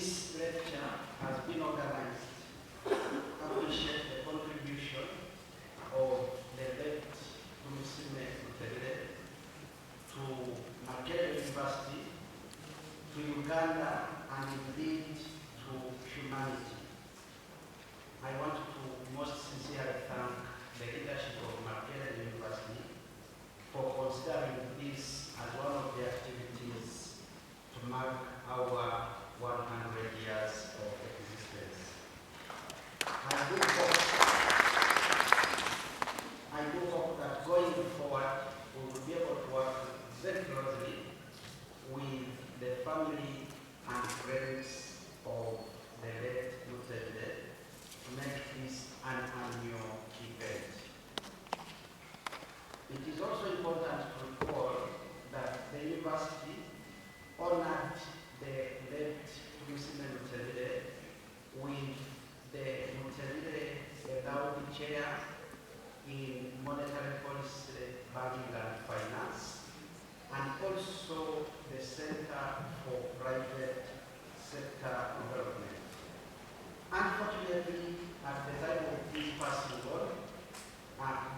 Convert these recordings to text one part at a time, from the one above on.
This lecture has been organized to appreciate the contribution of the late TUMUSIIME to Makerere University, to Uganda, and indeed to humanity. I want to most sincerely thank the leadership of Makerere University for considering this as one of the activities to mark our 100 years of existence. I do hope that going forward we will be able to work very closely with the family and friends of the late MUTEBILE to make this an annual event. It is also important to recall that the university honored the late MUTEBILE with the MUTEBILE Endowed Chair in Monetary Policy, Banking and Finance, and also the Center for Private Sector Development. Unfortunately, at the time of this passing on,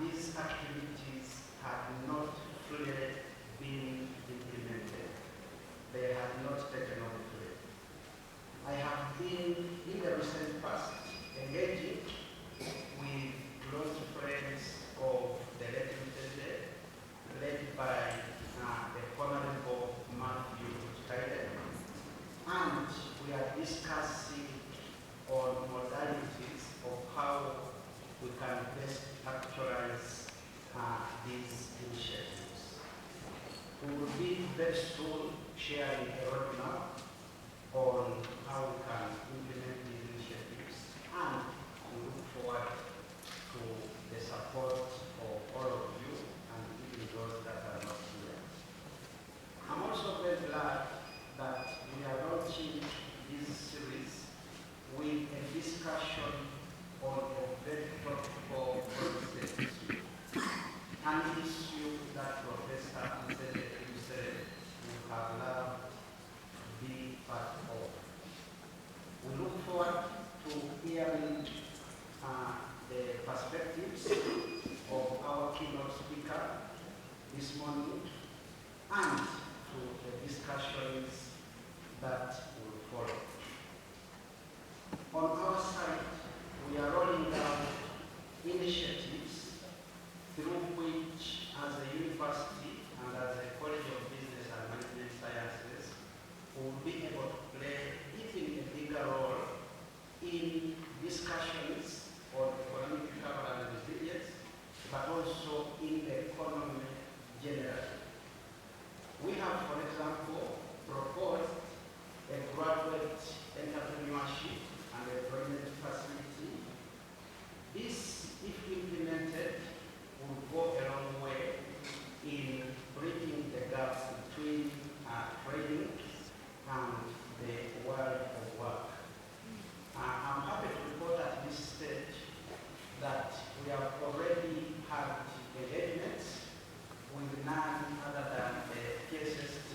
these activities had not fully been implemented. They have not taken on fully. I have been, in the recent past, engaging with close friends of the late MUTEBILE, led by the Honorable Untitled, and we are discussing on modalities of how we can best actualize these initiatives. We will be very soon sharing a roadmap on how we can implement these initiatives, and we look forward to the support of all of you and even those that are not here. I'm also very glad that we are launching this series with a discussion on a very topical concept, an issue that Professor Untitled will have loved to be part of. We look forward to hearing the perspectives of our keynote speaker this morning and to the discussions that will follow. On our side, we are rolling out initiatives through which, as a university and as a College of Business and Management Sciences, we will be able to play even a bigger role in discussions on economic recovery and resilience, but also in the economy generally. We have, for example, proposed a graduate entrepreneurship and employment facility. This, if implemented, will go a long way in bridging the gaps between training and the world of work. I'm happy to report at this stage that we have already had engagements with none other than the PSST,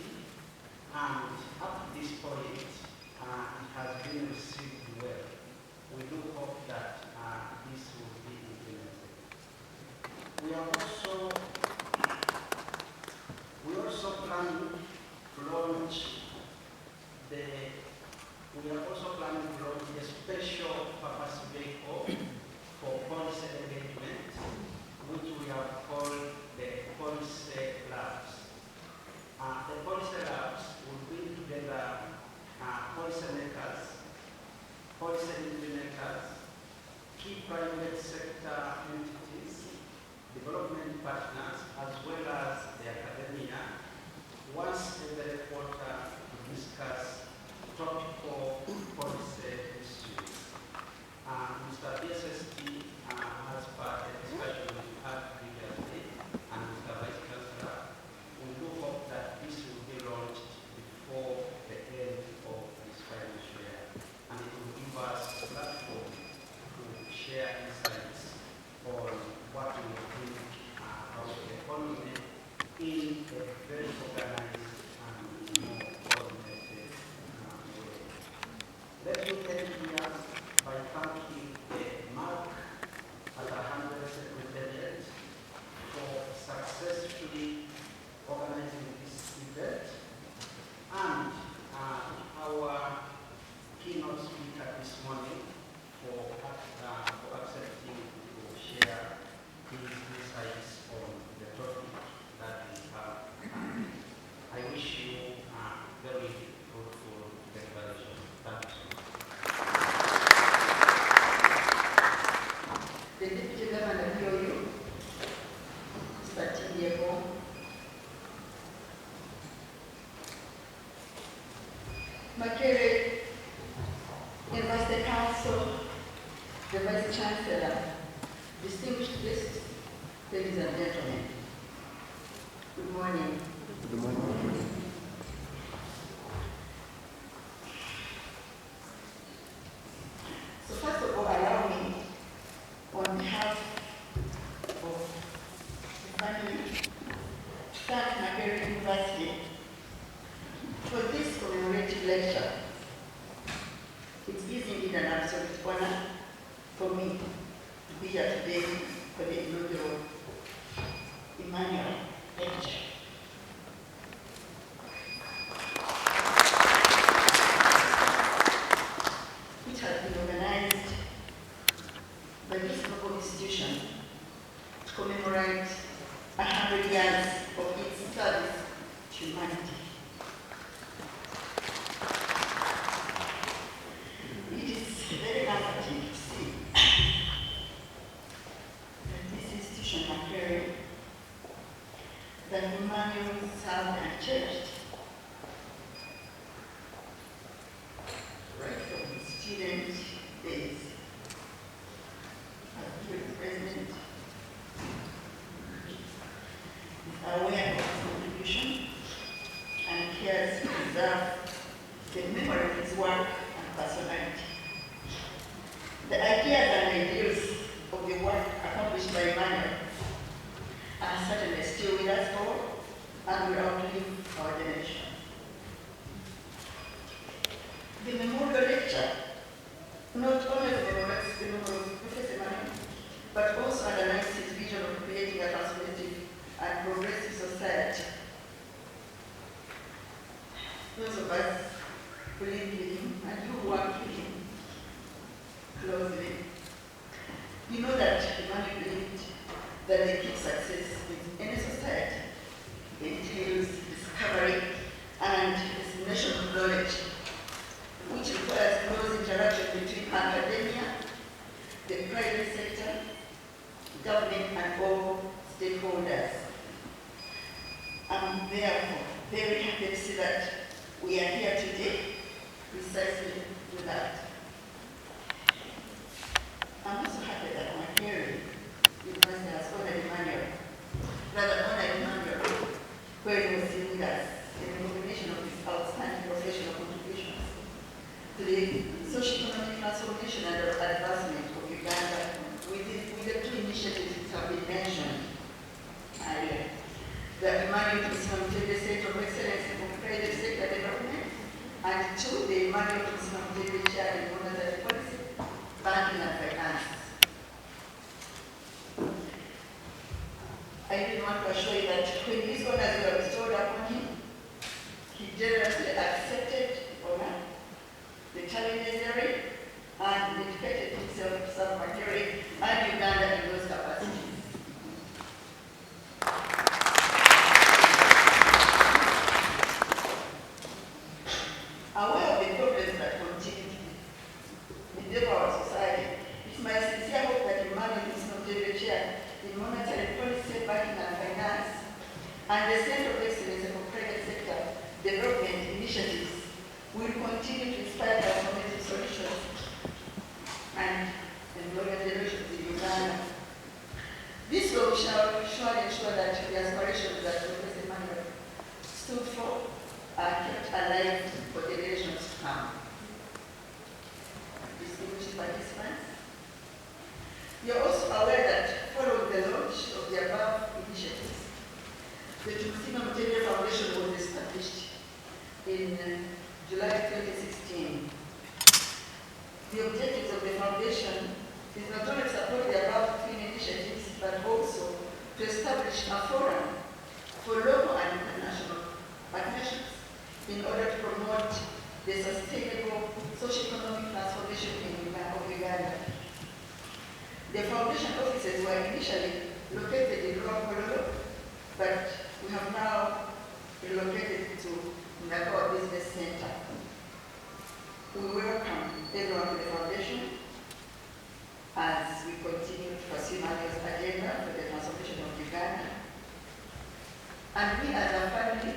and up to this point, it has been received well. We do hope that this will be implemented. Ladies and gentlemen, good morning. Good morning. So first of all, allow me, on behalf of the family, to thank Makerere University for this commemorative lecture. It is indeed an absolute honor for me to be here today for the inaugural Emmanuel lecture. Which has been organized by this local institution to commemorate 100 years of its service to humanity. It is very comforting to see that this institution Makerere, that Emmanuel served and cherished right from the student days as the president, is aware of his contribution and cares to preserve the memory of his work and personality. The ideas and ideals of the work accomplished by Emmanuel are certainly still with us all and will outlive our generation. The memorial lecture not only commemorates the memory of Professor Emmanuel, but also underlines his vision of creating a transformative and progressive society. Those of us who lived with him and who worked with him closely, you know that Emmanuel believed that the key to success in any society entails discovery and dissemination of knowledge, which requires close interaction between academia, the private sector, government, and all stakeholders. I'm therefore very happy to see that we are here today precisely with that. I'm also happy that Makerere University has honored Emmanuel, where he was seen with us in recognition of his outstanding professional contributions to the socio-economic transformation and advancement of Uganda with the two initiatives that have been mentioned earlier. The Emmanuel TUMUSIIME Center of Excellence for Private Sector Development, and two, the Emmanuel TUMUSIIME Chair in Monetary Policy, Banking and Finance. I really want to assure you that when these honors were bestowed upon him, he generously accepted the honor, the challenges therein, and dedicated himself to serve Makerere and Uganda in those capacities. Aware of the problems that continue to endeavor our society, it's my sincere hope that Emmanuel TUMUSIIME Chair in Monetary Policy, Banking and Finance, and the Center of Excellence for Private Sector Development Initiatives will continue to inspire transformative solutions and employment generations in Uganda. This will shall surely ensure that the aspirations that Professor Emmanuel stood for are kept alive for generations to come. Distinguished participants, you are also aware that following the launch of the above initiatives, the TUMUSIIME Foundation was established in July 2016. The objectives of the foundation is not only to support the above twin initiatives, but also to establish a forum for local and international partnerships in order to promote the sustainable socio-economic transformation of Uganda. The foundation offices were initially located in Rwanda, but we have now relocated to Ndakawa Business Center. We welcome everyone to the foundation as we continue to pursue Emmanuel's agenda for the transformation of Uganda. And we as a family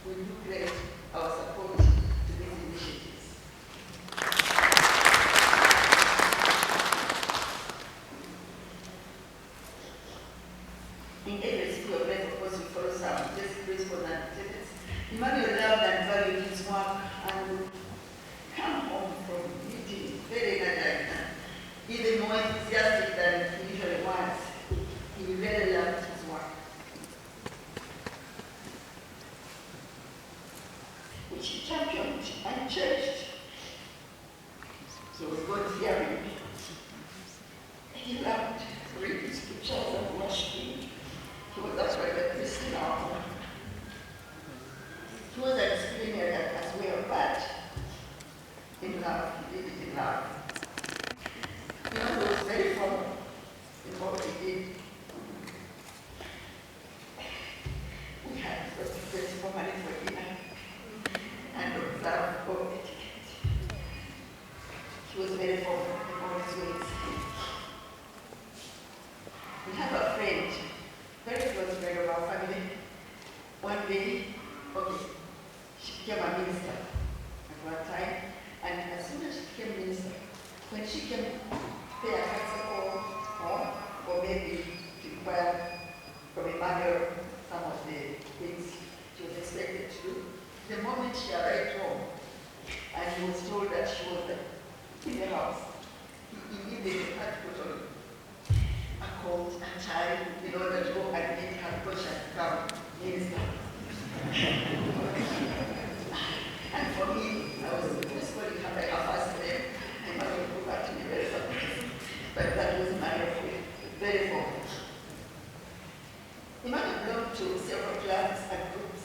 will do great our support to these initiatives. In every school of life, of course, we follow some basic principles and tenets. Emmanuel loved and valued his work and would come home from meeting very energized, even more enthusiastic than he usually was. He really loved his work, which he championed and cherished. He was God-fearing. He loved reading scriptures and worshiping. He was upright a Christian now. He was a disciplinarian as well, but in love, he did it in love. You know, he was very formal in what he did. We had lots of place for money for dinner and observed all etiquette. He was very formal in all his ways. We have a friend, very close friend of our family. One day, she became a minister at one time, and as soon as she became minister, when she came pay a council or maybe to inquire from Emmanuel some of the things she was expected to do, the moment she arrived home and he was told that she was in the house, he immediately had to put on a coat and tie in order to go and meet her push and become minister. And for me, I was just calling her by her first name, and my mother would go back to me very surprised. But that was my very formal. Emmanuel belonged to several clubs and groups.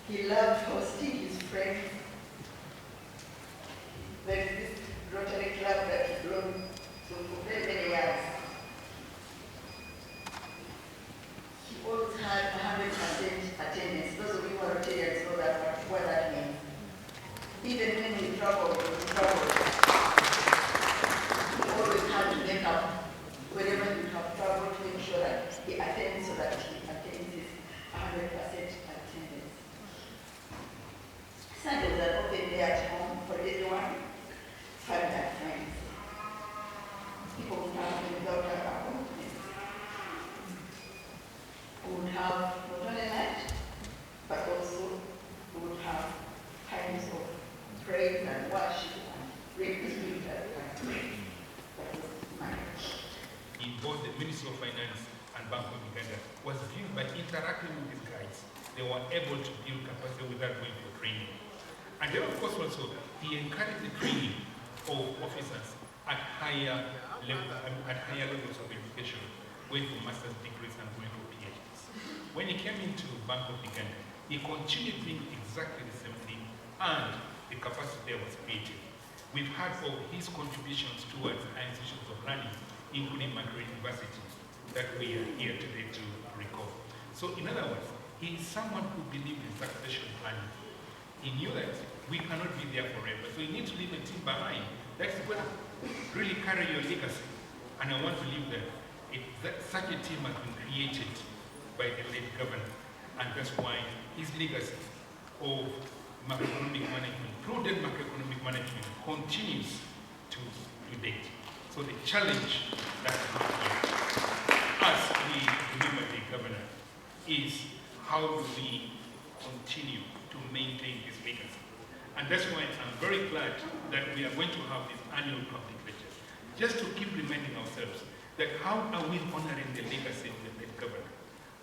He loved hosting his friends. There is this Rotary Club that he belonged to for very many years. He always had 100% attendance. Those of you who are Rotarians know what that means. Even when he traveled, he always had to make up wherever he have traveled to make sure that he attends so that he attains his 100% attendance. Sundays are open day at home for everyone, family and friends. People would have without appointments. We would have not only night, but also we would have times of praise and worship and read the scripture and pray. That was marriage. In both the Ministry of Finance and Bank of Uganda was viewed by interacting with these guys. They were able to build capacity without going for training. And then of course also, he encouraged the training of officers at higher levels of education, going for master's degrees and going for PhDs. When he came into Bank of Uganda, he continued doing exactly the same thing, and the capacity there was created. We've heard of his contributions towards higher institutions of learning, including Macquarie University, that we are here today to recall. So in other words, he is someone who believed in succession planning. He knew that we cannot be there forever, so you need to leave a team behind that's going to really carry your legacy. And I want to leave there. Such a team has been created by the late governor, and that's why his legacy of macroeconomic management, prudent macroeconomic management, continues to date. So the challenge that us, we remember the governor, is how do we continue to maintain this legacy? And that's why I'm very glad that we are going to have this annual public lecture, just to keep reminding ourselves that how are we honoring the legacy of the late governor?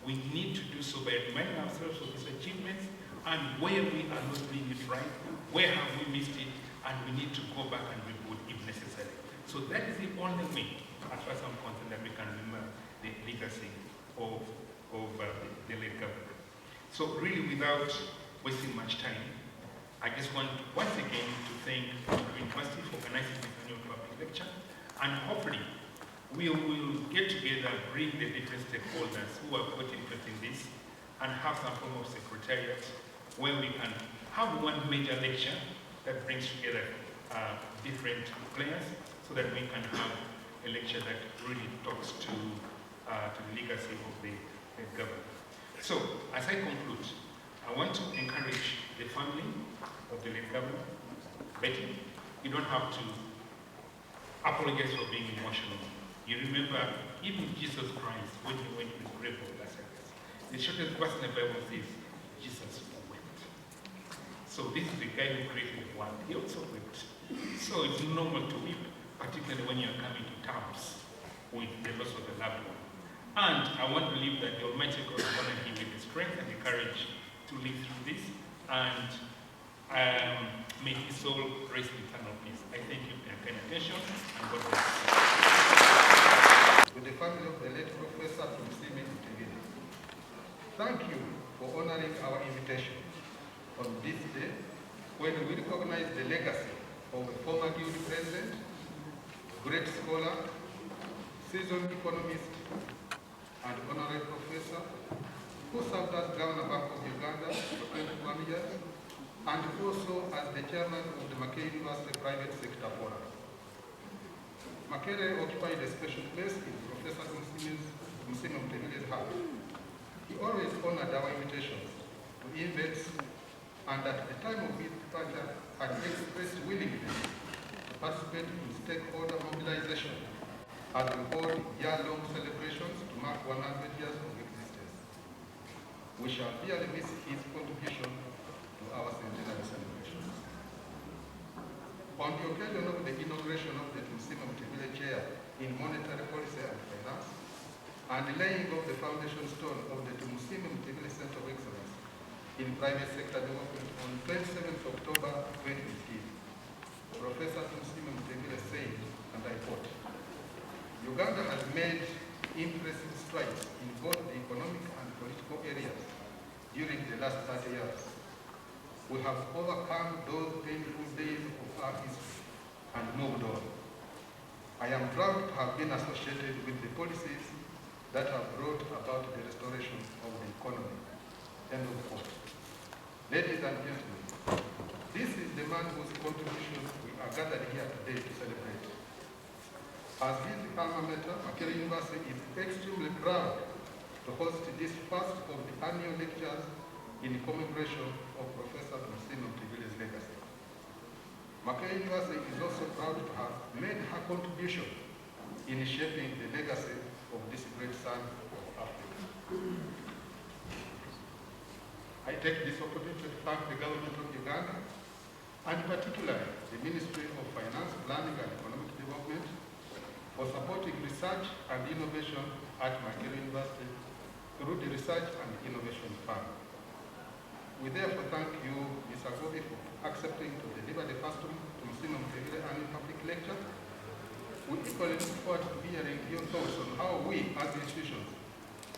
We need to do so by reminding ourselves of his achievements and where we are not doing it right, where have we missed it, and we need to go back and reboot if necessary. So that is the only way, as far as I'm concerned, that we can remember the legacy of the late governor. So really, without wasting much time, I just want once again to thank the University for organizing this annual public lecture, and hopefully we will get together, bring the different stakeholders who have got interest in this, and have some form of secretariat where we can have one major lecture that brings together different players, so that we can have a lecture that really talks to the legacy of the government. So, as I conclude, I want to encourage the family of the late governor. Betty, you don't have to apologize for being emotional. You remember even Jesus Christ, when he went to the grave of Lazarus, the shortest verse in the Bible says, Jesus wept. So this is the guy who created the world. He also wept. So it's normal to weep, particularly when you're coming to terms with the loss of a loved one. And I want to believe that the Almighty God is going to give you the strength and the courage to live through this. And may his soul rest in eternal peace. I thank you for your kind attention, and God bless you. To the family of the late Professor TUMUSIIME, thank you for honoring our invitation on this day when we recognize the legacy of a former guild president, great scholar, seasoned economist, and honorary professor who served as Governor Bank of Uganda for 21 years and also as the chairman of the Makerere University Private Sector Forum. Makerere occupied a special place in Professor TUMUSIIME's heart. He always honored our invitations to events, and at the time of his departure had expressed willingness to participate in stakeholder mobilization as we hold year-long celebrations to mark 100 years of existence. We shall dearly miss his contribution to our centenary celebrations. On the occasion of the inauguration of the TUMUSIIME chair in monetary policy and finance, and the laying of the foundation stone of the TUMUSIIME Center of Excellence in private sector development on 27th October 2015, Professor TUMUSIIME said, and I quote, "Uganda has made impressive strides in both the economic and political areas during the last 30 years. We have overcome those painful days of our history and moved on. I am proud to have been associated with the policies that have brought about the restoration of the economy." End of quote. Ladies and gentlemen, this is the man whose contribution we are gathered here today to celebrate. As his alma mater, Makerere University is extremely proud to host this first of the annual lectures in commemoration of Professor TUMUSIIME's legacy. Makerere University is also proud to have made her contribution in shaping the legacy of this great son of Africa. I take this opportunity to thank the government of Uganda, and particularly the Ministry of Finance, Planning and Economic Development, for supporting research and innovation at Makerere University through the Research and Innovation Fund. We therefore thank you, Ms. Agobi, for accepting to deliver the first TUMUSIIME annual public lecture. We equally look forward to hearing your thoughts on how we, as institutions,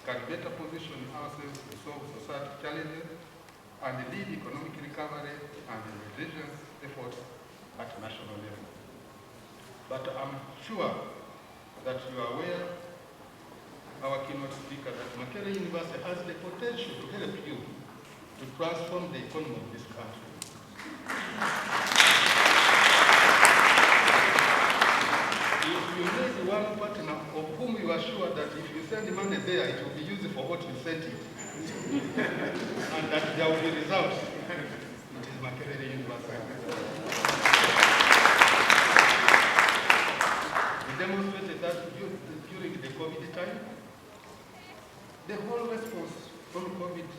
can better position ourselves to solve society challenges and lead economic recovery and resilience efforts at national level. But I'm sure that you are aware, our keynote speaker, that Makerere University has the potential to help you to transform the economy of this country. If you need one partner of whom you are sure that if you send money there, it will be used for what you sent it, and that there will be results, it is Makerere University. We demonstrated that during the COVID time. The whole response from COVID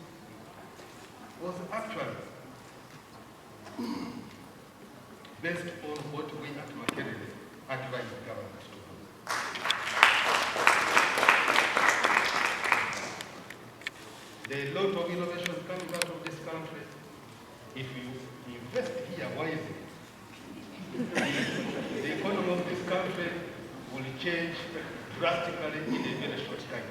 was actually based on what we at Makerere advised the government to do. There is a lot of innovation coming out of this country. If you invest here wisely, the economy of this country will change drastically in a very short time.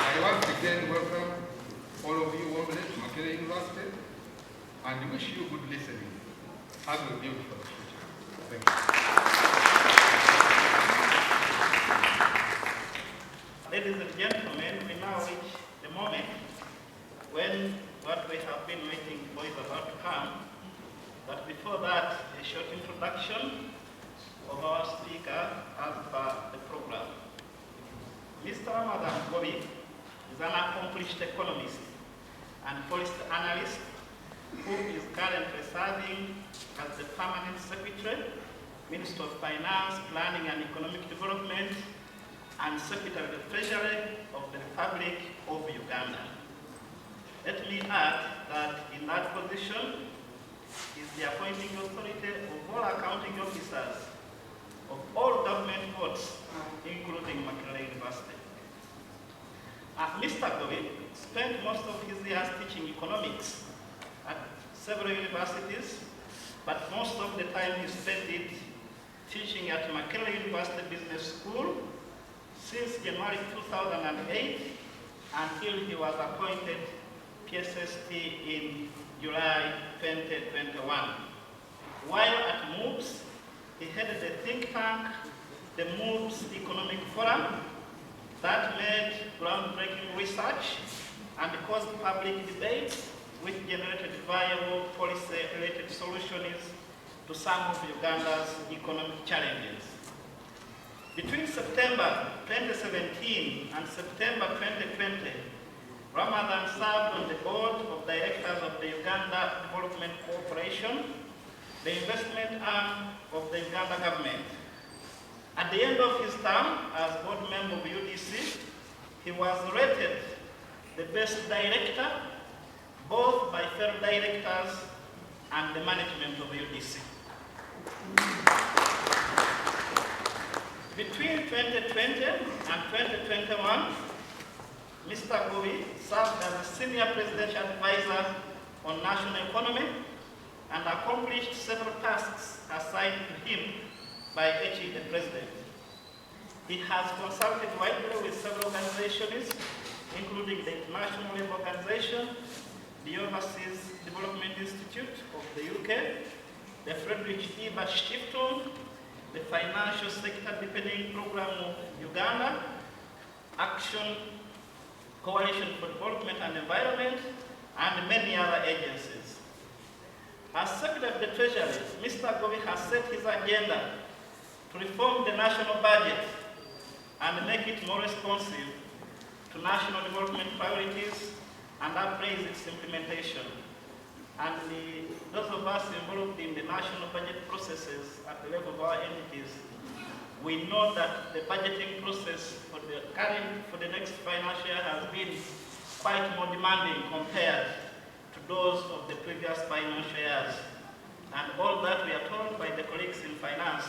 I once again welcome all of you warmly to Makerere University and wish you good listening as we build for the future. Thank you. Ladies and gentlemen, we now reach the moment when what we have been waiting for is about to come. But before that, a short introduction of our speaker as per the program. Mr. Ramadan Gobi is an accomplished economist and policy analyst who is currently serving as the permanent secretary Minister of Finance, Planning and Economic Development, and Secretary of the Treasury of the Republic of Uganda. Let me add that in that position is the appointing authority of all accounting officers of all government boards, including Makerere University. Mr. Gobi spent most of his years teaching economics at several universities, but most of the time he spent it teaching at Makerere University Business School since January 2008 until he was appointed PSST in July 2021. While at MUTEBILE, he headed the think tank, the MUTEBILE Economic Forum, that made groundbreaking research and caused public debates which generated viable policy-related solutions to some of Uganda's economic challenges. Between September 2017 and September 2020, Ramadan served on the board of directors of the Uganda Development Corporation, the investment arm of the Uganda government. At the end of his term as board member of UDC, he was rated the best director, both by fellow directors and the management of UDC. Between 2020 and 2021, Mr. Gobi served as a senior presidential advisor on national economy and accomplished several tasks assigned to him by HE the President. He has consulted widely with several organizations, including the International Labour Organization, the Overseas Development Institute of the UK, the Friedrich Ebert Stiftung, the Financial Sector Deepening Program of Uganda, Action Coalition for Development and Environment, and many other agencies. As Secretary of the Treasury, Mr. Gobi has set his agenda to reform the national budget and make it more responsive to national development priorities and appraise its implementation. And those of us involved in the national budget processes at the level of our entities, we know that the budgeting process for the next financial year has been quite more demanding compared to those of the previous financial years. And all that we are told by the colleagues in finance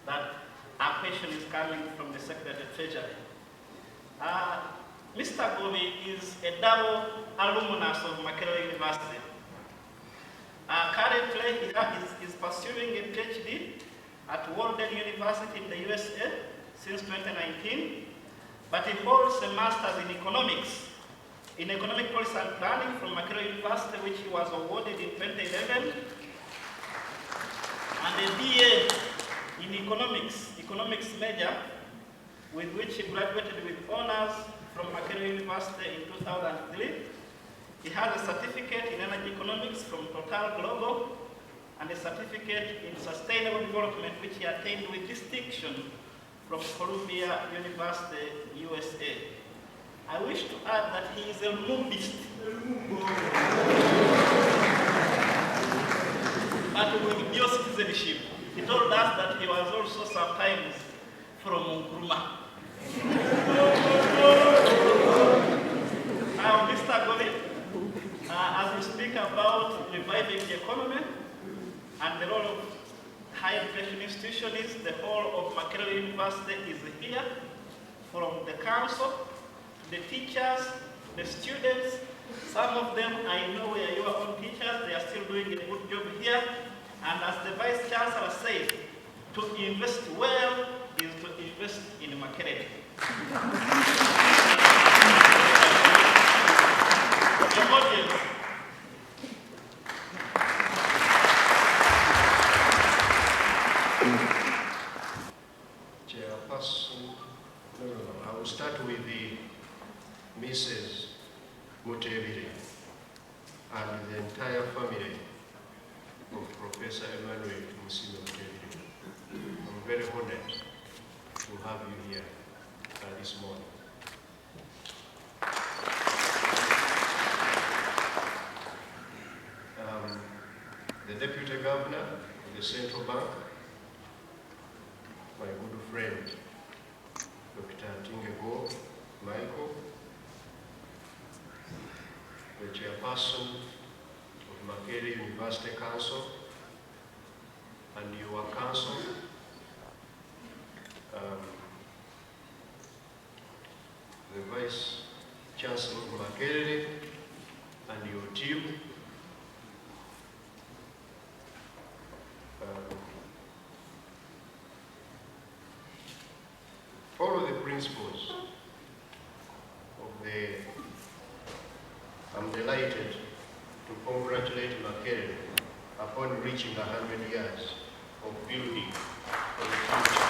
that our question is coming from the Secretary of the Treasury. Mr. Gobi is a double alumnus of Makerere University. Currently, he is pursuing a PhD at Walden University in the USA since 2019, but he holds a master's in economics, in economic policy and planning from Makerere University, which he was awarded in 2011, and a BA in economics major, with which he graduated with honors from Makerere University in 2003. He has a certificate in energy economics from Total Global and a certificate in sustainable development, which he attained with distinction from Columbia University, USA. I wish to add that he is a Lumumist, but with dual citizenship. He told us that he was also sometimes from Nkrumah. Now, Mr. Gobi, as we speak about reviving the economy and the role of higher education institutions, the whole of Makerere University is here, from the council, the teachers, the students. Some of them I know were your own teachers, they are still doing a good job here. And as the Vice Chancellor said, to invest well is to invest in Makerere. The audience. Chairperson, I will start with the Mrs. MUTEBILE and the entire family of Professor Emmanuel TUMUSIIME MUTEBILE. I'm very honored to have you here this morning. The Deputy Governor of the Central Bank, friend, Dr. Tingego Michael, the chairperson of Makerere University Council, and your council, the Vice Chancellor of Makerere, and your team. Follow the principles of the, I'm delighted to congratulate Makerere upon reaching 100 years of building for the future.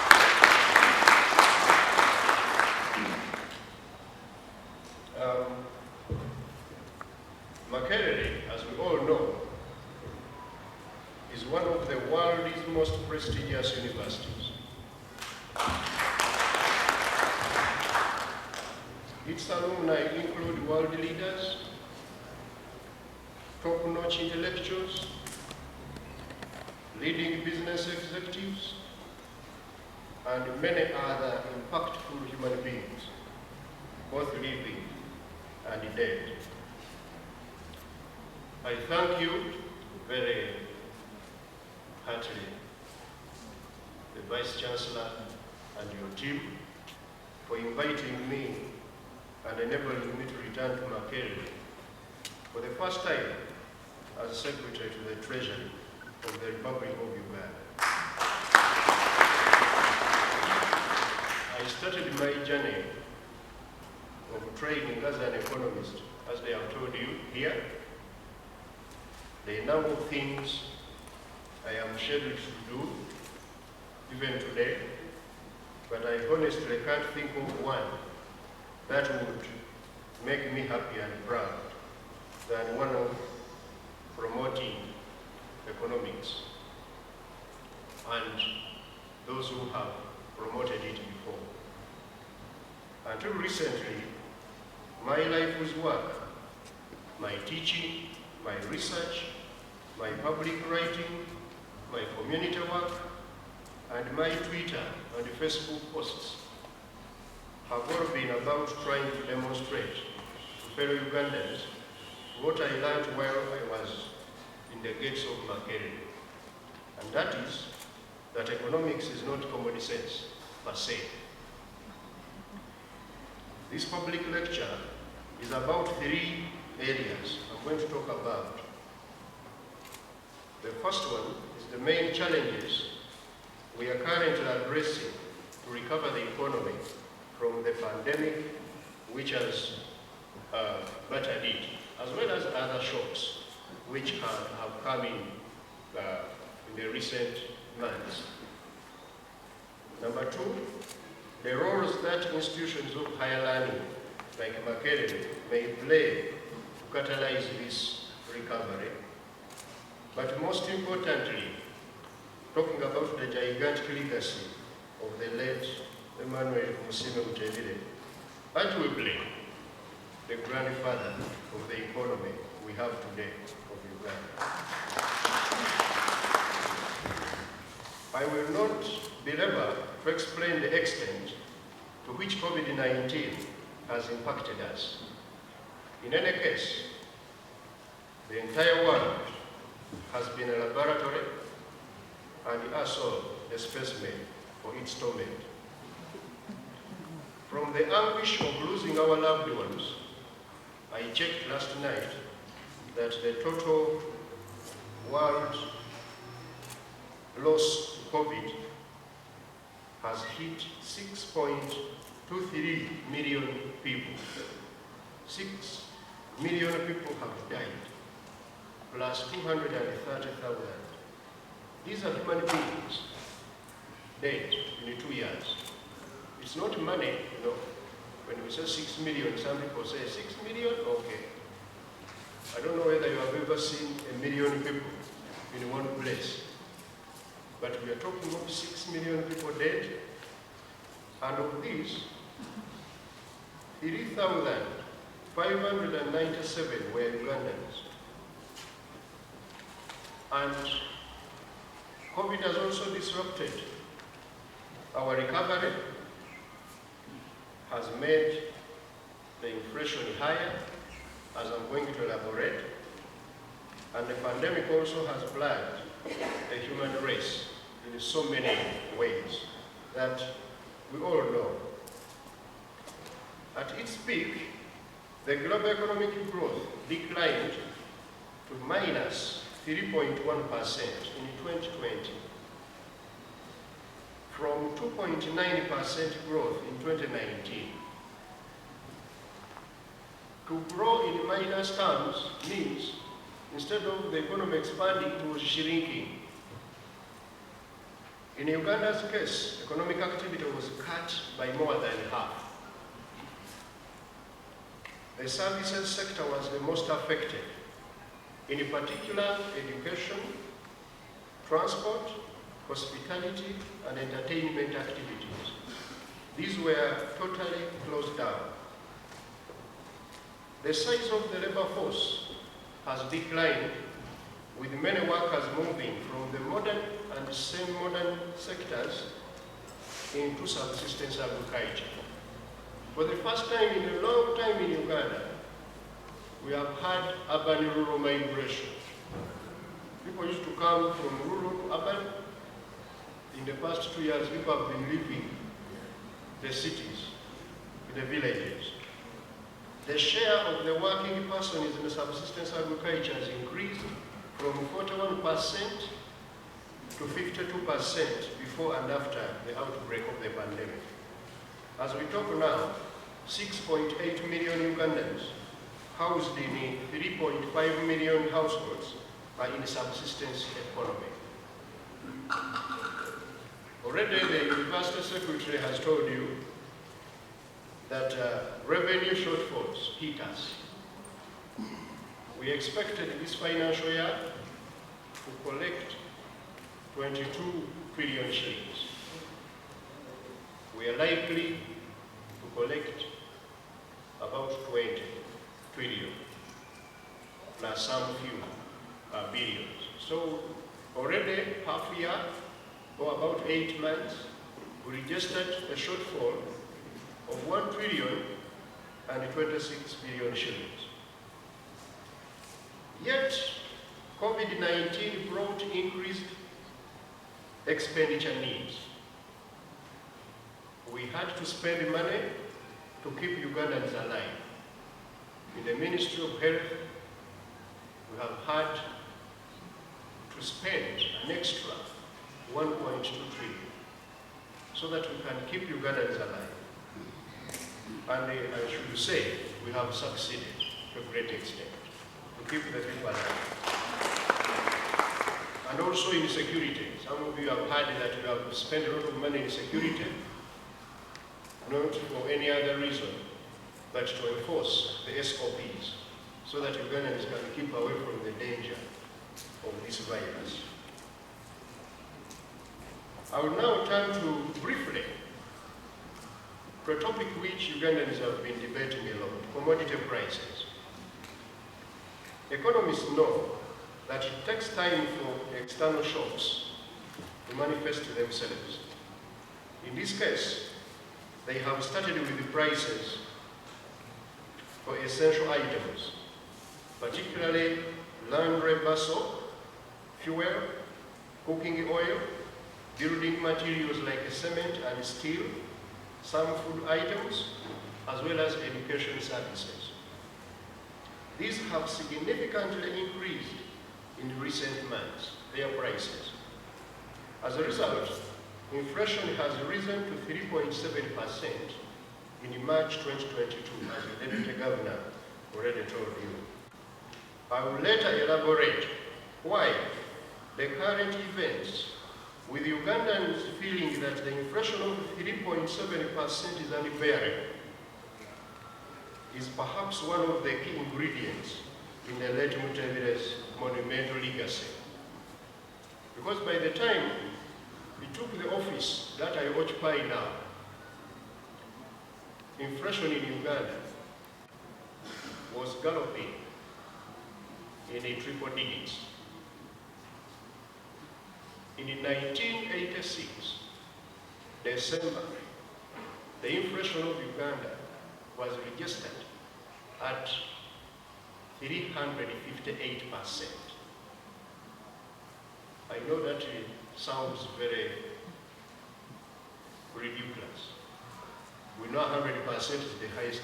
Makerere, as we all know, is one of the world's most prestigious universities. Its alumni include world leaders, top-notch intellectuals, leading business executives, and many other impactful human beings, both living and dead. I thank you very heartily, the Vice Chancellor and your team, for inviting me and enabling me to return to Makerere for the first time as Secretary to the Treasury of the Republic of Uganda. I started my journey of training as an economist, as they have told you here. There are a number of things I am scheduled to do, even today, but I honestly can't think of one that would make me happy and proud than one of promoting economics and those who have promoted it before. Until recently, my life was work, my teaching, my research, my public writing, my community work, and my Twitter and Facebook posts have all been about trying to demonstrate to fellow Ugandans what I learned while I was in the gates of Makerere. And that is that economics is not common sense per se. This public lecture is about 3 areas I'm going to talk about. The first one is the main challenges we are currently addressing to recover the economy from the pandemic, which has battered it, as well as other shocks which have come in the recent months. Number 2, the roles that institutions of higher learning like Makerere may play to catalyze this recovery. But most importantly, talking about the gigantic legacy of the late TUMUSIIME, arguably the grandfather of the economy we have today of Uganda. I will not belabor to explain the extent to which COVID-19 has impacted us. In any case, the entire world has been a laboratory and us all a specimen for its torment. From the anguish of losing our loved ones, I checked last night that the total world loss to COVID has hit 6.23 million people. 6 million people have died, plus 230,000. These are human beings dead in 2 years. It's not money, you know. When we say 6 million, some people say 6 million, okay. I don't know whether you have ever seen 1 million people in one place. But we are talking of 6 million people dead, and of these, 3,597 were Ugandans. And COVID has also disrupted Our recovery has made the inflation higher, as I'm going to elaborate, and the pandemic also has plagued the human race in so many ways that we all know. At its peak, the global economic growth declined to minus 3.1% in 2020, from 2.9% growth in 2019. To grow in minus terms means instead of the economy expanding, it was shrinking. In Uganda's case, economic activity was cut by more than half. The services sector was the most affected, in particular education, transport, hospitality, and entertainment activities. These were totally closed down. The size of the labor force has declined, with many workers moving from the modern and semi-modern sectors into subsistence agriculture. For the first time in a long time in Uganda, we have had urban-rural migration. People used to come from rural to urban. In the past 2 years, people have been leaving the cities, the villages. The share of the working persons in the subsistence agriculture has increased from 41% to 52% before and after the outbreak of the pandemic. As we talk now, 6.8 million Ugandans, housed in 3.5 million households, are in the subsistence economy. Already the University Secretary has told you that revenue shortfalls hit us. We expected this financial year to collect 22 trillion shillings. We are likely to collect about 20 trillion, plus some few billions. So already half year, or about 8 months, we registered a shortfall of 1 trillion and 26 billion shillings. Yet, COVID-19 brought increased expenditure needs. We had to spend money to keep Ugandans alive. In the Ministry of Health, we have had to spend an extra 1.2 trillion so that we can keep Ugandans alive. And I should say, we have succeeded to a great extent to keep the people alive. And also in security. Some of you have heard that we have spent a lot of money in security, not for any other reason, but to enforce the SOPs, so that Ugandans can keep away from the danger of this virus. I will now turn to briefly to a topic which Ugandans have been debating a lot: commodity prices. Economists know that it takes time for external shocks to manifest themselves. In this case, they have started with the prices for essential items, particularly laundry soap, fuel, cooking oil, building materials like cement and steel, some food items, as well as education services. These have significantly increased in recent months, their prices. As a result, inflation has risen to 3.7% in March 2022, as the Deputy Governor already told you. I will later elaborate why the current events, with Ugandans feeling that the inflation of 3.7% is unbearable, is perhaps one of the key ingredients in the late MUTEBILE's monumental legacy. Because by the time he took the office that I occupy now, inflation in Uganda was galloping in the triple digits. In 1986, December, the inflation of Uganda was registered at 358%. I know that it sounds very ridiculous. We know 100% is the highest,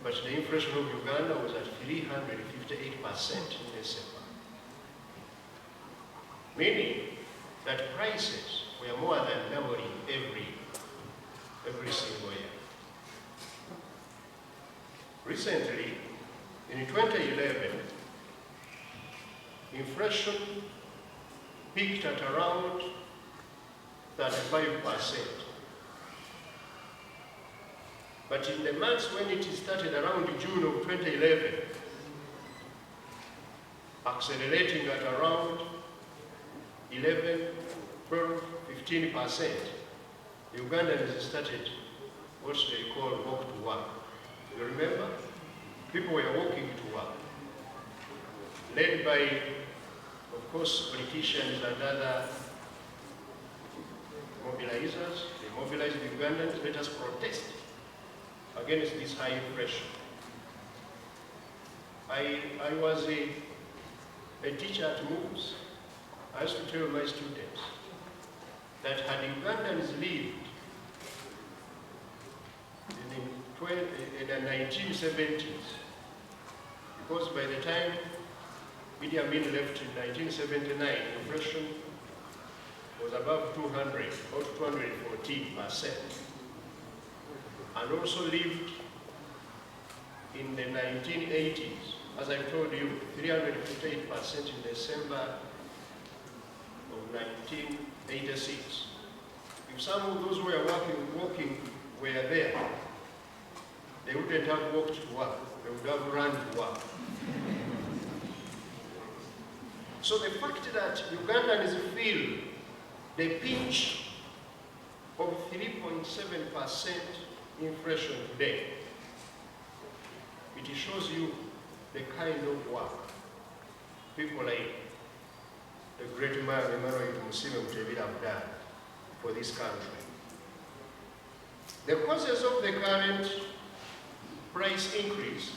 but the inflation of Uganda was at 358% in December. Meaning that prices were more than doubling every single year. Recently, in 2011, inflation peaked at around 35%. But in the months when it started around June of 2011, accelerating at around 11, 12, 15%, Ugandans started what they call walk to work. You remember? People were walking to work, led by, of course, politicians and other mobilizers. They mobilized the Ugandans, let us protest against this high inflation. I was a teacher at MUTEBILE. I used to tell my students that had Ugandans lived in the 1970s, because by the time Idi Amin left in 1979, inflation was above 200, about 214%, and also lived in the 1980s, as I told you, 358% in December of 1986. If some of those who were walking were there, they wouldn't have walked to work, they would have run to work. So the fact that Ugandans feel the pinch of 3.7% inflation today, it shows you the kind of work people like the great man TUMUSIIME have done for this country. The causes of the current price increase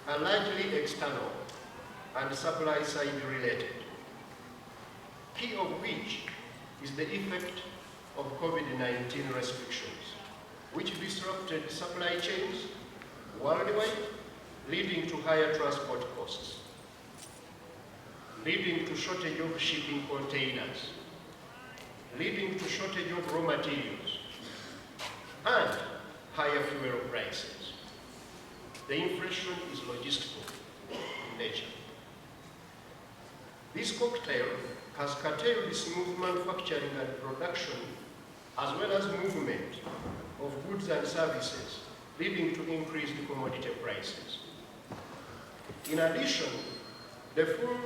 are largely external and supply side related, key of which is the effect of COVID-19 restrictions, which disrupted supply chains worldwide, leading to higher transport costs, leading to shortage of shipping containers, leading to shortage of raw materials, and higher fuel prices. The inflation is logistical in nature. This cocktail has curtailed smooth manufacturing and production, as well as movement of goods and services, leading to increased commodity prices. In addition, the full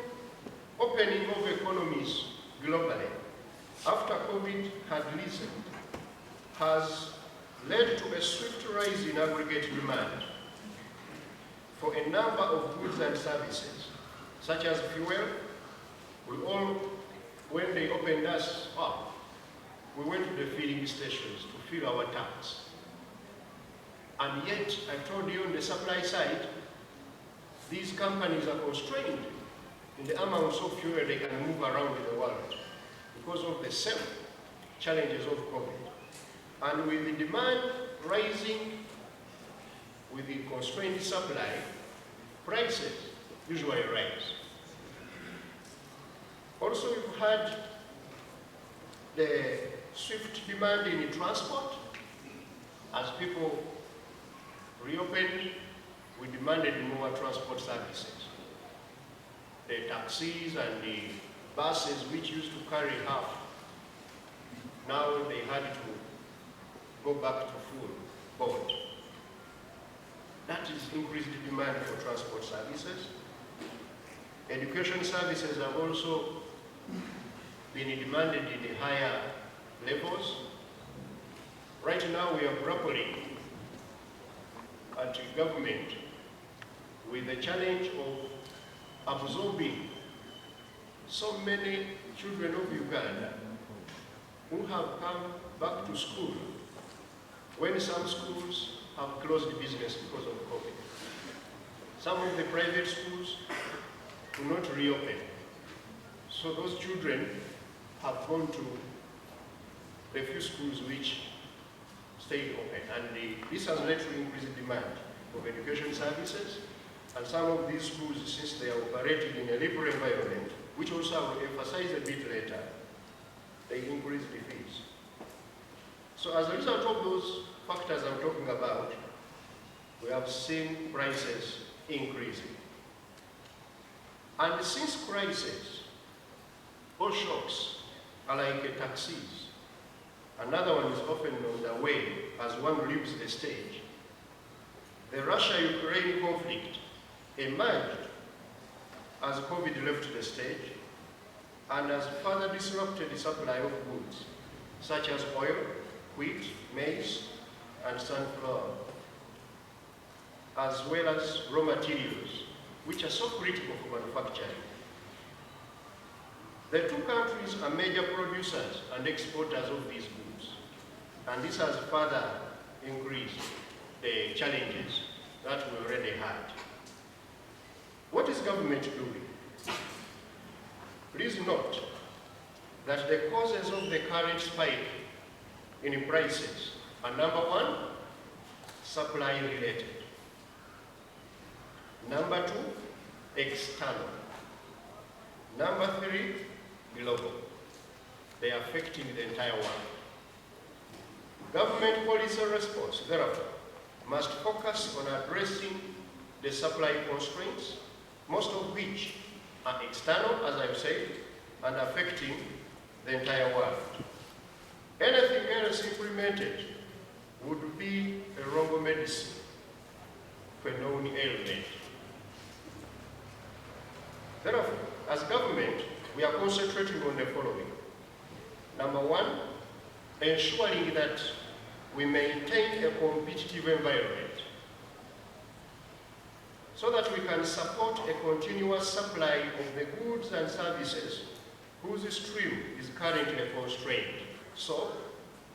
opening of economies globally after COVID had risen has led to a swift rise in aggregate demand for a number of goods and services, such as fuel. When they opened us up, we went to the filling stations to fill our tanks. And yet, I told you on the supply side, these companies are constrained in the amounts of fuel they can move around in the world because of the same challenges of COVID. And with the demand rising, with the constrained supply, prices usually rise. Also, we've had the swift demand in transport. As people reopened, we demanded more transport services. The taxis and the buses, which used to carry half, now they had to go back to full board. That is increased demand for transport services. Education services have also been demanded in the higher levels. Right now we are grappling at government with the challenge of absorbing so many children of Uganda who have come back to school when some schools have closed business because of COVID. Some of the private schools do not reopen. So those children have gone to the few schools which stayed open. And this has led to increased demand of education services. And some of these schools, since they are operating in a liberal environment, which also I will emphasize a bit later, they increase the fees. So as a result of those factors I'm talking about, we have seen prices increasing. And since crisis or shocks are like taxis, another one is often on the way as one leaves the stage. The Russia-Ukraine conflict emerged as COVID left the stage and has further disrupted the supply of goods such as oil, wheat, maize, and sunflower, as well as raw materials, which are so critical for manufacturing. The two countries are major producers and exporters of these goods, and this has further increased the challenges that we already had. What is government doing? Please note that the causes of the current spike in prices are: number one, supply related; number two, external; number three, global. They are affecting the entire world. Government policy response, therefore, must focus on addressing the supply constraints, most of which are external, as I've said, and affecting the entire world. Anything else implemented would be a wrong medicine for a known ailment. Therefore, as government, we are concentrating on the following. Number one, ensuring that we maintain a competitive environment so that we can support a continuous supply of the goods and services whose stream is currently constrained. So,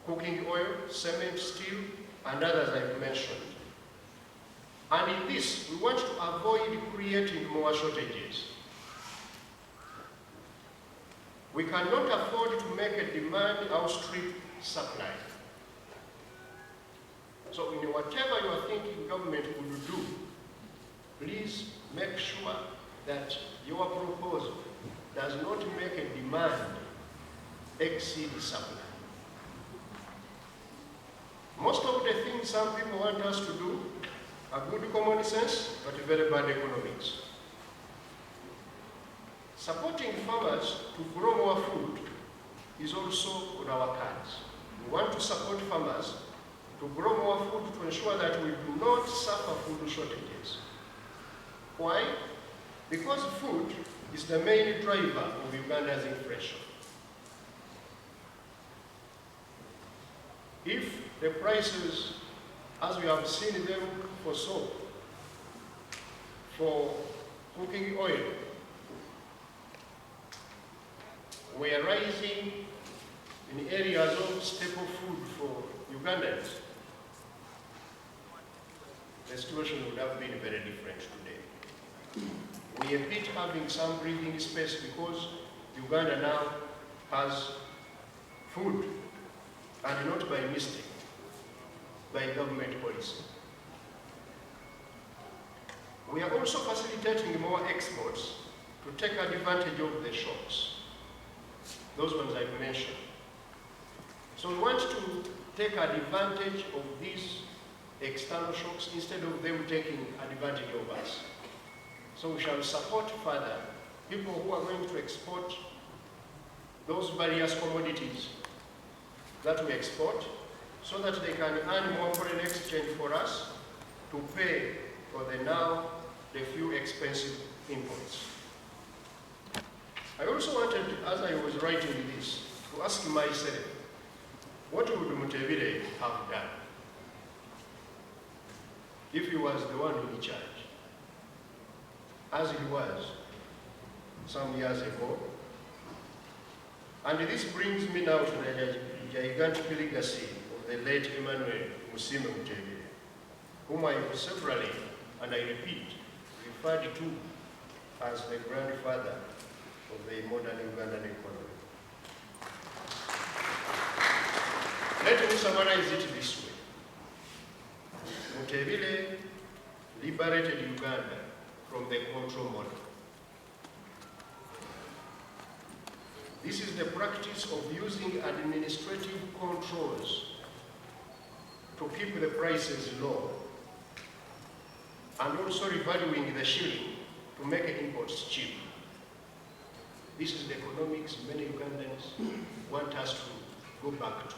cooking oil, cement, steel, and others I've mentioned. And in this, we want to avoid creating more shortages. We cannot afford to make a demand outstrip supply. So in whatever you are thinking government would do, please make sure that your proposal does not make a demand exceed supply. Most of the things some people want us to do are good common sense, but very bad economics. Supporting farmers to grow more food is also on our cards. We want to support farmers to grow more food to ensure that we do not suffer food shortages. Why? Because food is the main driver of Uganda's inflation. If the prices, as we have seen them for soap, for cooking oil, were rising in areas of staple food for Ugandans, the situation would have been very different today. We are a bit having some breathing space because Uganda now has food, and not by mistake, by government policy. We are also facilitating more exports to take advantage of the shocks. Those ones I've mentioned. So we want to take advantage of these external shocks instead of them taking advantage of us. So we shall support further people who are going to export those various commodities that we export so that they can earn more foreign exchange for us to pay for the few expensive imports. I also wanted, as I was writing this, to ask myself, what would MUTEBILE have done if he was the one in charge, as he was some years ago? And this brings me now to gigantic legacy of the late TUMUSIIME MUTEBILE, whom I have severally, and I repeat, referred to as the grandfather of the modern Ugandan economy. Let me summarize it this way. MUTEBILE liberated Uganda from the control model. This is the practice of using administrative controls to keep the prices low and also revaluing the shilling to make imports cheap. This is the economics many Ugandans want us to go back to.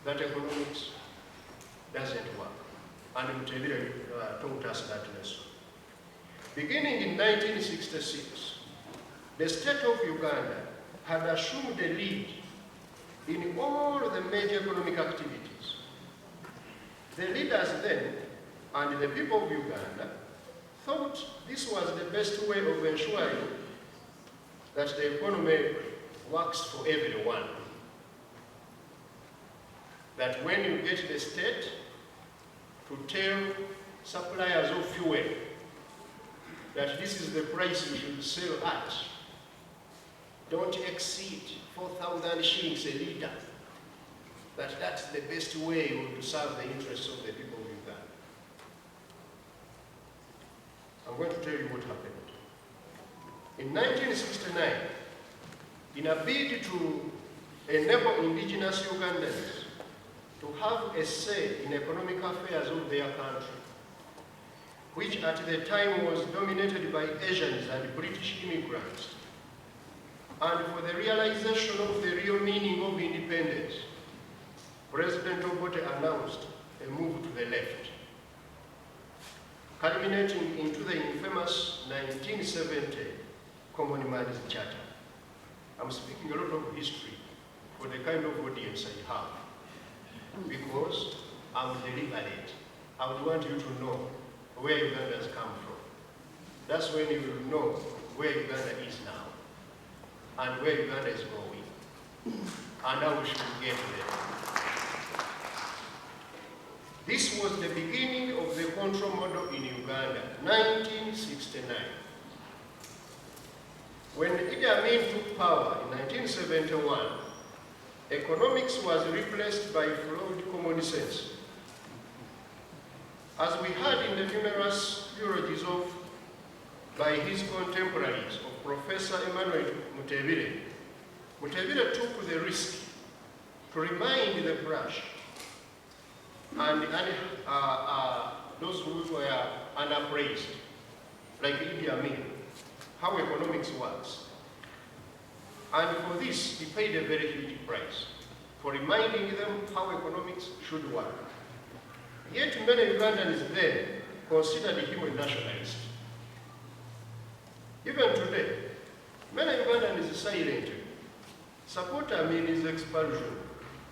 That economics doesn't work, and MUTEBILE taught us that lesson. Beginning in 1966, the state of Uganda had assumed the lead in all the major economic activities. The leaders then, and the people of Uganda, thought this was the best way of ensuring that the economy works for everyone. That when you get the state to tell suppliers of fuel that this is the price you should sell at, don't exceed 4,000 shillings a litre, that's the best way to serve the interests of the people of Uganda. I'm going to tell you what happened. In 1969, in a bid to enable indigenous Ugandans to have a say in economic affairs of their country, which at the time was dominated by Asians and British immigrants, and for the realization of the real meaning of independence, President Obote announced a move to the left, culminating into the infamous 1970 Untitled Chapter. I'm speaking a lot of history for the kind of audience I have, because I'm deliberate. I would want you to know where Uganda has come from. That's when you will know where Uganda is now, and where Uganda is going, and how we should get there. This was the beginning of the control model in Uganda, 1969. When Idi Amin took power in 1971, economics was replaced by flawed common sense. As we heard in the numerous eulogies by his contemporaries of Professor MUTEBILE, MUTEBILE took the risk to remind the brash and those who were unappraised, like Idi Amin, how economics works. And for this, he paid a very huge price, for reminding them how economics should work. Yet many Ugandans then considered him a nationalist. Even today, many Ugandans silently support Amin's expulsion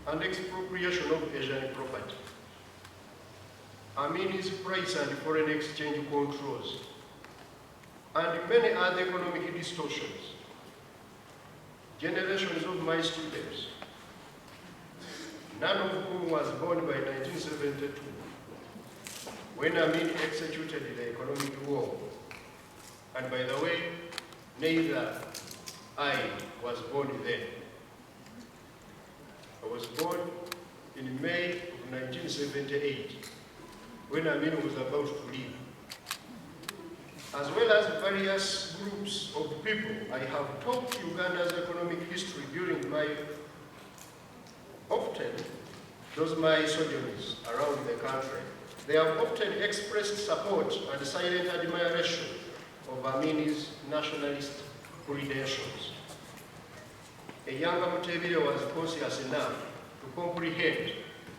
and expropriation of Asian property, Amin's price and foreign exchange controls, and many other economic distortions. Generations of my students, none of whom was born by 1972, when Amin executed the economic war. And by the way, neither I was born then. I was born in May of 1978, when Amin was about to leave. As well as various groups of people, I have taught Uganda's economic history during my sojourns around the country. They have often expressed support and silent admiration of Amin's nationalist credentials. A younger MUTEBILE was conscious enough to comprehend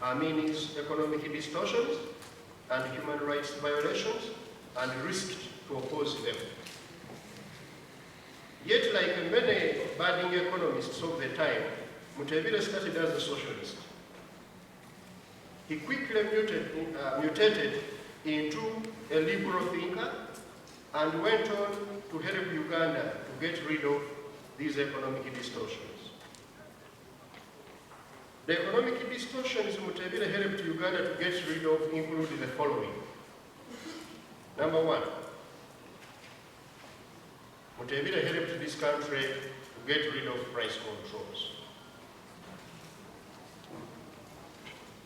Amin's economic distortions and human rights violations and risked to oppose them. Yet, like many budding economists of the time, MUTEBILE started as a socialist. He quickly mutated into a liberal thinker and went on to help Uganda to get rid of these economic distortions. The economic distortions MUTEBILE helped Uganda to get rid of include the following. Number one, MUTEBILE helped this country to get rid of price controls.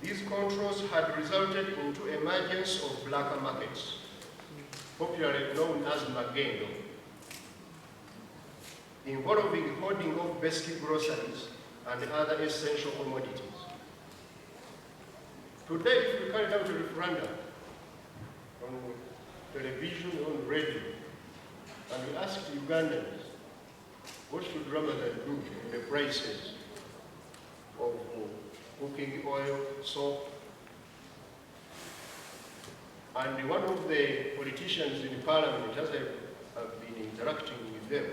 These controls had resulted into emergence of black markets, popularly known as magendo, involving hoarding of basic groceries and other essential commodities. Today, if we carried out a referendum on television, on radio, and we asked Ugandans what should Ramadan do in the prices of cooking oil, soap, and one of the politicians in Parliament, as I have been interacting with them,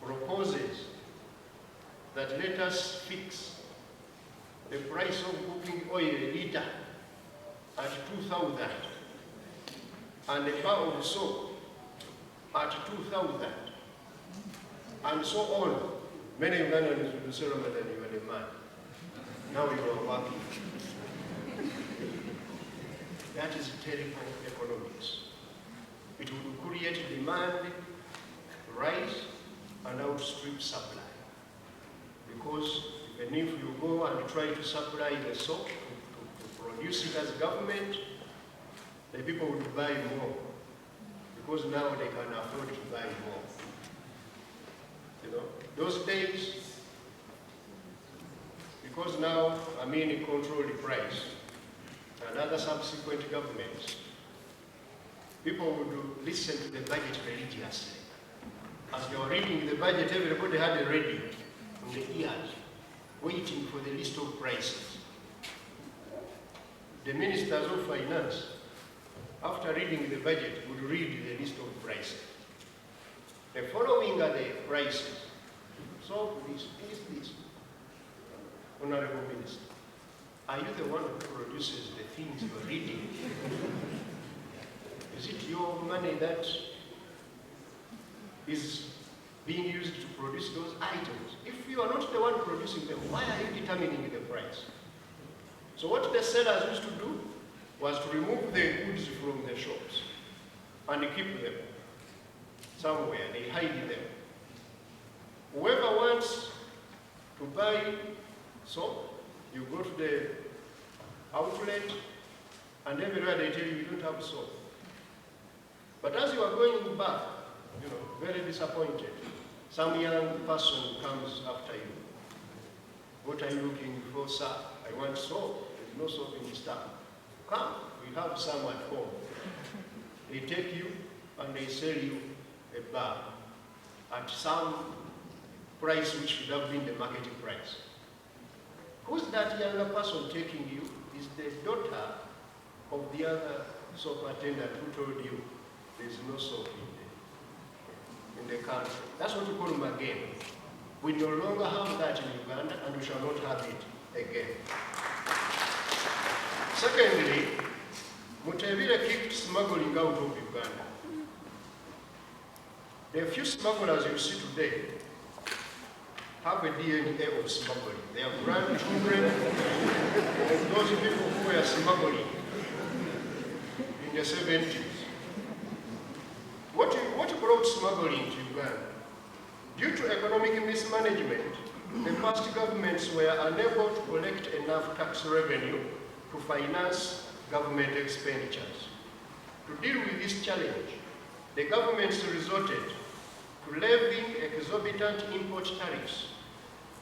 proposes that let us fix the price of cooking oil a litre at 2,000 and a bar of soap at 2,000 and so on. Many Ugandans will say, Ramadan, you are the man. Now you are working. That is terrible economics. It will create demand, rise, and outstrip supply. Because even if you go and try to supply the soap, to produce it as government, the people will buy more. Because now they can afford to buy more. You know, those days, because now Amin control the price, and other subsequent governments, people would listen to the budget religiously. As they were reading the budget, everybody had a radio on the ears, waiting for the list of prices. The ministers of finance, after reading the budget, would read the list of prices. The following are the prices. So this. Honorable Minister, are you the one who produces the things you are reading? Is it your money that is being used to produce those items? If you are not the one producing them, why are you determining the price? So what the sellers used to do was to remove the goods from the shops and keep them somewhere. They hide them. Whoever wants to buy soap, you go to the outlet, and everywhere they tell you don't have soap. But as you are going back, you know, very disappointed, some young person comes after you. What are you looking for, sir? I want soap. There is no soap in this town. Come, we have some at home. They take you and they sell you a bar at some price which should have been the marketing price. Who's that younger person taking you? Is the daughter of the other soap attendant who told you there's no soap in the country. That's what we call them again. We no longer have that in Uganda, and we shall not have it again. Secondly, MUTEBILE kicked smuggling out of Uganda. The few smugglers you see today have a DNA of smuggling. They are grandchildren of those people who were smuggling in the 70s. What brought smuggling to Uganda? Due to economic mismanagement, the past governments were unable to collect enough tax revenue to finance government expenditures. To deal with this challenge, the governments resorted to levying exorbitant import tariffs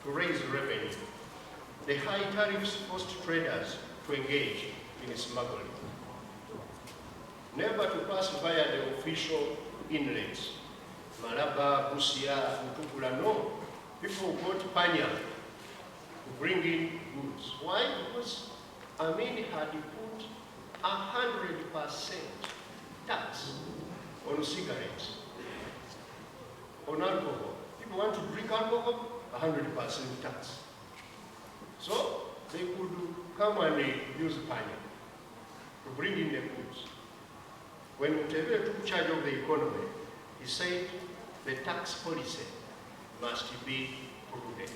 to raise revenue. The high tariffs forced traders to engage in smuggling. Never to pass via the official inlets, Malaba, Busia, Mutukula, no. People go to Panya to bring in goods. Why? Because Amin had put 100% tax on cigarettes, on alcohol. People want to drink alcohol, 100% tax. So they could come and use Panya to bring in the goods. When MUTEBILE took charge of the economy, he said the tax policy must be prudent.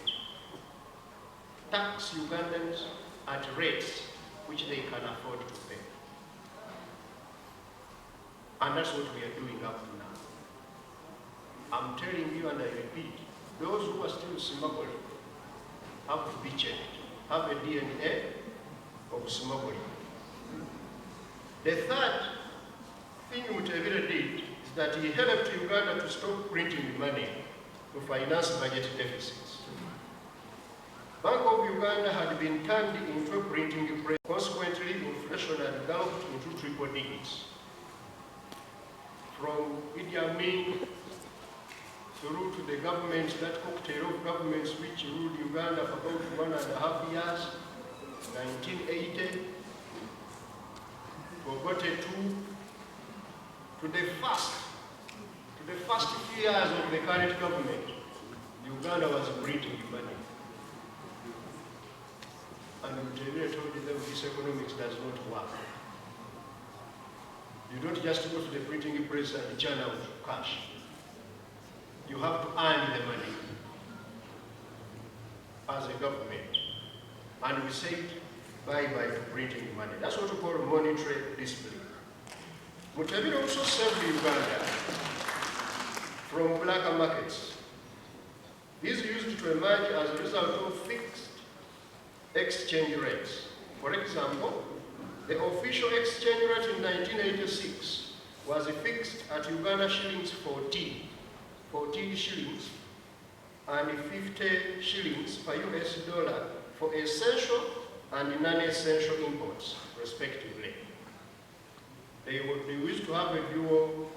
tax Ugandans at rates which they can afford to pay. And that's what we are doing up to now. I'm telling you, and I repeat, those who are still smuggling have to be checked, have a DNA of smuggling. The third thing MUTEBILE did is that he helped Uganda to stop printing money to finance budget deficits. Bank of Uganda had been turned into a printing press. Consequently, inflation had galloped into triple digits. From Idi Amin through to the government, that cocktail of governments which ruled Uganda for about 1.5 years, 1980, to the first few years of the current government, Uganda was printing money. And MUTEBILE told them this economics does not work. You don't just go to the printing press and churn out cash. You have to earn the money as a government. And we said bye-bye to printing money. That's what we call monetary discipline. MUTEBILE also saved Uganda from black markets. These used to emerge as a result of fixed exchange rates. For example, the official exchange rate in 1986 was fixed at Uganda shillings 14 shillings and 50 shillings per US dollar for essential and non-essential imports, respectively. They used to have a dual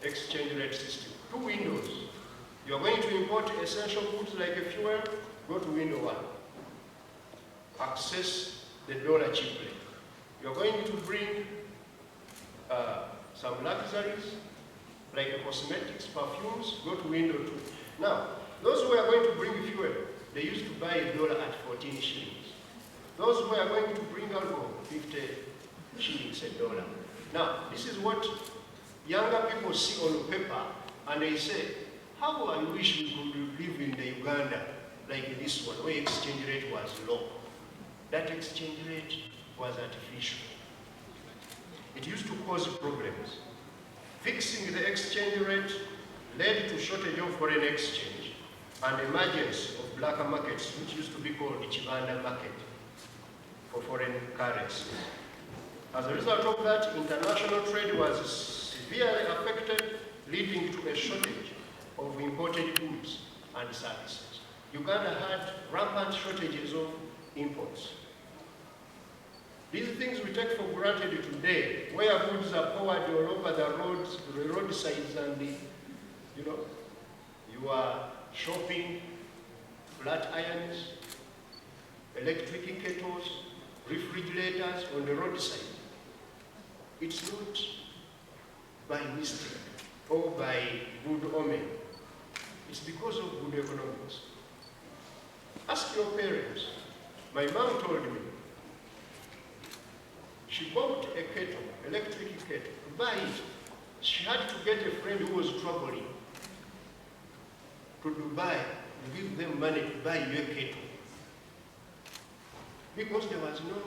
exchange rate system. Two windows. You are going to import essential goods like a fuel, go to window 1. Access the dollar cheaply. You are going to bring some luxuries like cosmetics, perfumes, go to window 2. Now, those who are going to bring fuel, they used to buy a dollar at 14 shillings. Those who are going to bring alcohol, 50 shillings a dollar. Now, this is what younger people see on paper, and they say, how I wish we could live in the Uganda like this one, where exchange rate was low. That exchange rate was artificial. It used to cause problems. Fixing the exchange rate led to shortage of foreign exchange and emergence of black markets, which used to be called the Uganda market for foreign currencies. As a result of that, international trade was severely affected, leading to a shortage of imported goods and services. Uganda had rampant shortages of imports. These things we take for granted today, where goods are poured all over the roads, the roadsides, and you are shopping, flat irons, electric kettles, refrigerators on the roadside. It's not by mistake or by good omen. It's because of good economics. Ask your parents. My mom told me she bought a kettle, electric kettle. To buy it, she had to get a friend who was traveling to Dubai to give them money to buy a kettle. Because there was no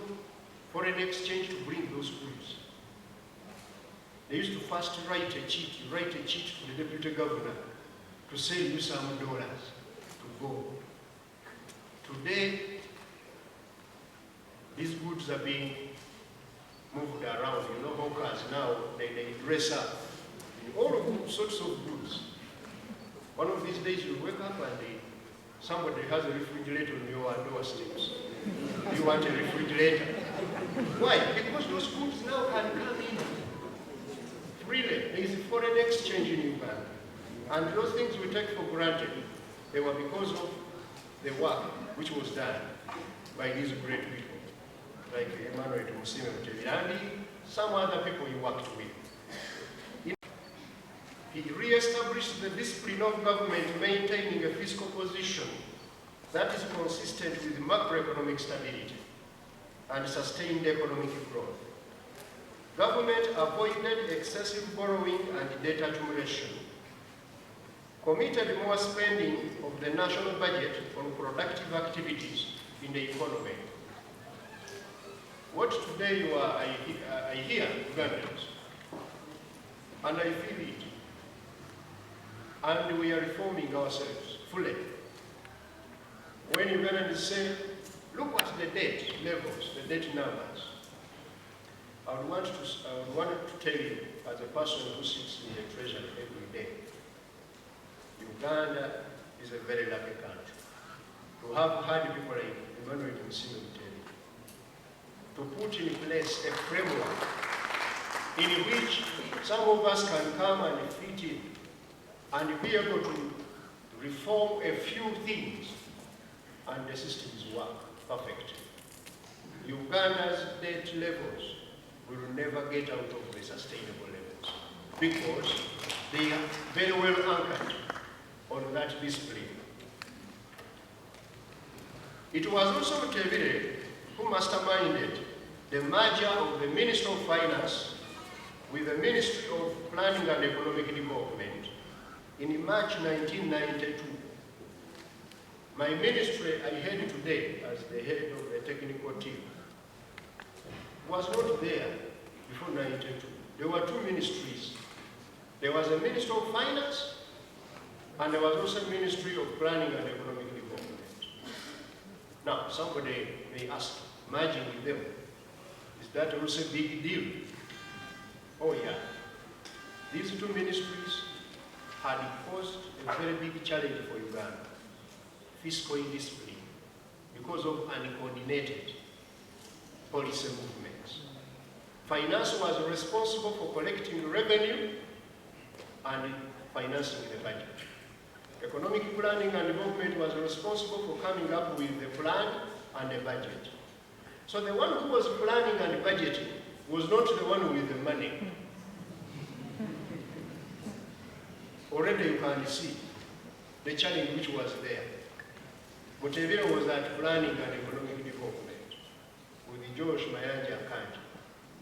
foreign exchange to bring those goods. They used to first write a cheat to the deputy governor to send you some dollars to go. Today, these goods are being moved around. You know, hawkers now, they dress up in all sorts of goods. One of these days you wake up and somebody has a refrigerator on your doorsteps. You want a refrigerator. Why? Because those goods now can come in freely. There is a foreign exchange in Uganda. And those things we take for granted, they were because of the work which was done by these great people, like TUMUSIIME and some other people he worked with. He re-established the discipline of government, maintaining a fiscal position that is consistent with macroeconomic stability and sustained economic growth. Government avoided excessive borrowing and debt accumulation, committed more spending of the national budget on productive activities in the economy. What today you are, I hear Ugandans, and I feel it. And we are reforming ourselves fully. When Ugandans say, look at the debt levels, the debt numbers, I would want to tell you, as a person who sits in the treasury every day, Uganda is a very lucky country. To have had people like TUMUSIIME to put in place a framework in which some of us can come and fit in and be able to reform a few things, and the systems work perfectly. Uganda's debt levels will never get out of the sustainable levels because they are very well anchored on that discipline. It was also MUTEBILE who masterminded the merger of the Ministry of Finance with the Ministry of Planning and Economic Development in March 1992. My ministry I head today as the head of the technical team was not there before 1992. There were two ministries. There was a Ministry of Finance and there was also a Ministry of Planning and Economic Development. Now, somebody may ask, merging with them, is that also a big deal? Oh yeah. These two ministries had posed a very big challenge for Uganda, fiscal indiscipline, because of uncoordinated policy movements. Finance was responsible for collecting revenue and financing the budget. Economic planning and development was responsible for coming up with the plan and the budget. So the one who was planning and budgeting was not the one with the money. Already you can see the challenge which was there. MUTEBILE was at planning and economic development with Josh Mayanja Kanji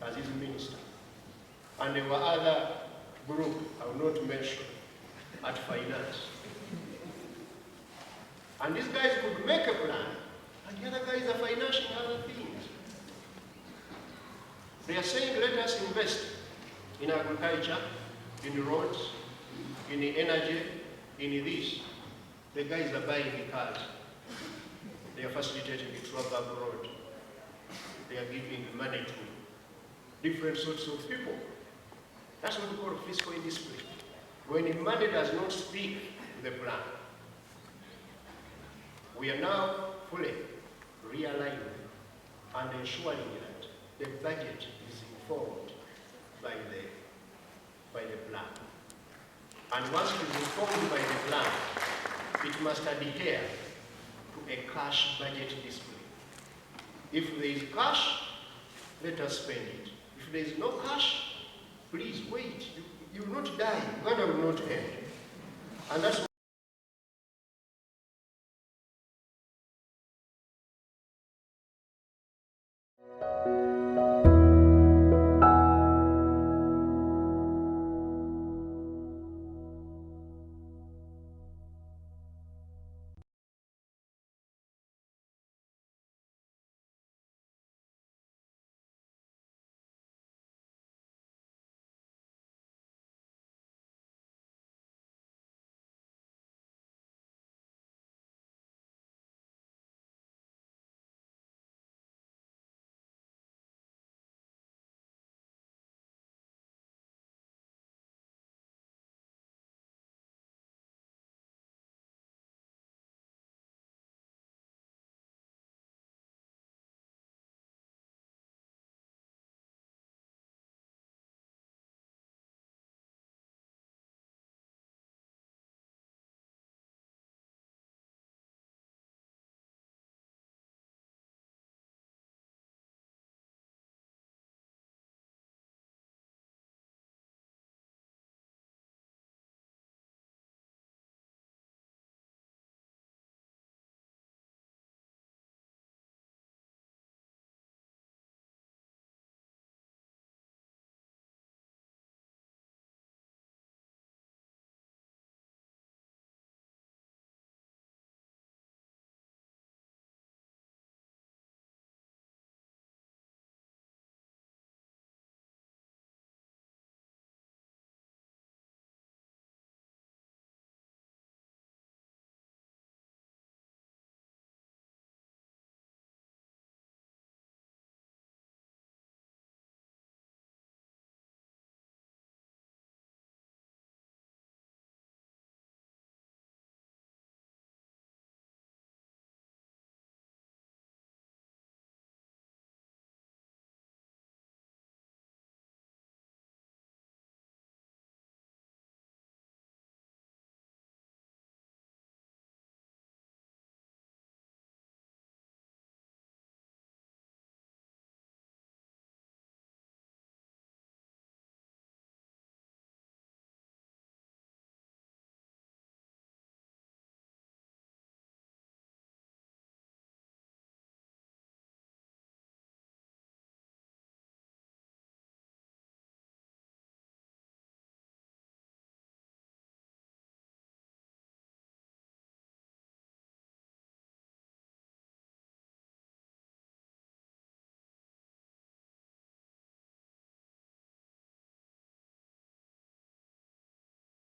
as his minister. And there were other groups I will not mention at finance. And these guys could make a plan, and the other guys are financing other things. They are saying, let us invest in agriculture, in roads, in energy, in this. The guys are buying the cars. They are facilitating the travel abroad. They are giving money to different sorts of people. That's what we call fiscal indiscipline. When the money does not speak to the plan. We are now fully realigning and ensuring that the budget is informed by the plan. And once it is informed by the plan, it must adhere to a cash budget discipline. If there is cash, let us spend it. If there is no cash, please wait. You will not die. Uganda will not end. And that's